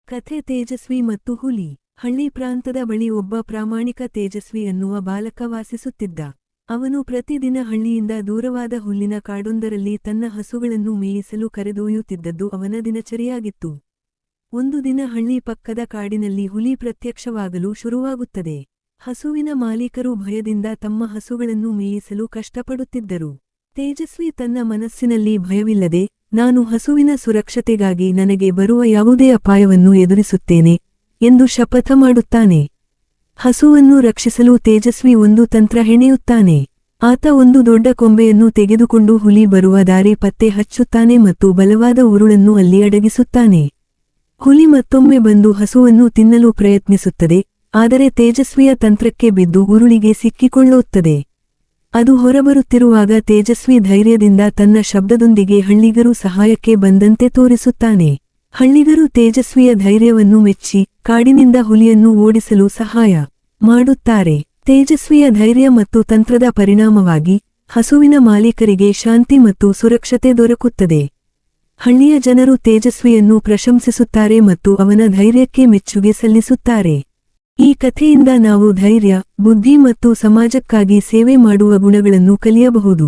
ಕಥೆ ತೇಜಸ್ವಿ ಮತ್ತು ಹುಲಿ. ಹಳ್ಳಿ ಪ್ರಾಂತದ ಬಳಿ ಒಬ್ಬ ಪ್ರಾಮಾಣಿಕ ತೇಜಸ್ವಿ ಅನ್ನುವ ಬಾಲಕ ವಾಸಿಸುತ್ತಿದ್ದ. ಅವನು ಪ್ರತಿದಿನ ಹಳ್ಳಿಯಿಂದ ದೂರವಾದ ಹುಲ್ಲಿನ ಕಾಡೊಂದರಲ್ಲಿ ತನ್ನ ಹಸುಗಳನ್ನು ಮೇಯಿಸಲು ಕರೆದೊಯ್ಯುತ್ತಿದ್ದದ್ದು ಅವನ ದಿನಚರಿಯಾಗಿತ್ತು. ಒಂದು ದಿನ ಹಳ್ಳಿ ಪಕ್ಕದ ಕಾಡಿನಲ್ಲಿ ಹುಲಿ ಪ್ರತ್ಯಕ್ಷವಾಗಲು ಶುರುವಾಗುತ್ತದೆ. ಹಸುವಿನ ಮಾಲೀಕರು ಭಯದಿಂದ ತಮ್ಮ ಹಸುಗಳನ್ನು ಮೇಯಿಸಲು ಕಷ್ಟಪಡುತ್ತಿದ್ದರು. ತೇಜಸ್ವಿ ತನ್ನ ಮನಸ್ಸಿನಲ್ಲಿ ಭಯವಿಲ್ಲದೆ, ನಾನು ಹಸುವಿನ ಸುರಕ್ಷತೆಗಾಗಿ ನನಗೆ ಬರುವ ಯಾವುದೇ ಅಪಾಯವನ್ನು ಎದುರಿಸುತ್ತೇನೆ ಎಂದು ಶಪಥ ಮಾಡುತ್ತಾನೆ. ಹಸುವನ್ನು ರಕ್ಷಿಸಲು ತೇಜಸ್ವಿ ಒಂದು ತಂತ್ರ ಹೆಣೆಯುತ್ತಾನೆ. ಆತ ಒಂದು ದೊಡ್ಡ ಕೊಂಬೆಯನ್ನು ತೆಗೆದುಕೊಂಡು ಹುಲಿ ಬರುವ ದಾರಿ ಪತ್ತೆ ಹಚ್ಚುತ್ತಾನೆ ಮತ್ತು ಬಲವಾದ ಉರುಳನ್ನು ಅಲ್ಲಿ ಅಡಗಿಸುತ್ತಾನೆ. ಹುಲಿ ಮತ್ತೊಮ್ಮೆ ಬಂದು ಹಸುವನ್ನು ತಿನ್ನಲು ಪ್ರಯತ್ನಿಸುತ್ತದೆ, ಆದರೆ ತೇಜಸ್ವಿಯ ತಂತ್ರಕ್ಕೆ ಬಿದ್ದು ಉರುಳಿಗೆ ಸಿಕ್ಕಿಕೊಳ್ಳುತ್ತದೆ. ಅದು ಹೊರಬರುತ್ತಿರುವಾಗ ತೇಜಸ್ವಿ ಧೈರ್ಯದಿಂದ ತನ್ನ ಶಬ್ದದೊಂದಿಗೆ ಹಳ್ಳಿಗರು ಸಹಾಯಕ್ಕೆ ಬಂದಂತೆ ತೋರಿಸುತ್ತಾನೆ. ಹಳ್ಳಿಗರು ತೇಜಸ್ವಿಯ ಧೈರ್ಯವನ್ನು ಮೆಚ್ಚಿ, ಕಾಡಿನಿಂದ ಹುಲಿಯನ್ನು ಓಡಿಸಲು ಸಹಾಯ ಮಾಡುತ್ತಾರೆ. ತೇಜಸ್ವಿಯ ಧೈರ್ಯ ಮತ್ತು ತಂತ್ರದ ಪರಿಣಾಮವಾಗಿ ಹಸುವಿನ ಮಾಲೀಕರಿಗೆ ಶಾಂತಿ ಮತ್ತು ಸುರಕ್ಷತೆ ದೊರಕುತ್ತದೆ. ಹಳ್ಳಿಯ ಜನರು ತೇಜಸ್ವಿಯನ್ನು ಪ್ರಶಂಸಿಸುತ್ತಾರೆ ಮತ್ತು ಅವನ ಧೈರ್ಯಕ್ಕೆ ಮೆಚ್ಚುಗೆ ಸಲ್ಲಿಸುತ್ತಾರೆ. ಈ ಕಥೆಯಿಂದ ನಾವು ಧೈರ್ಯ, ಬುದ್ಧಿ ಮತ್ತು ಸಮಾಜಕ್ಕಾಗಿ ಸೇವೆ ಮಾಡುವ ಗುಣಗಳನ್ನು ಕಲಿಯಬಹುದು.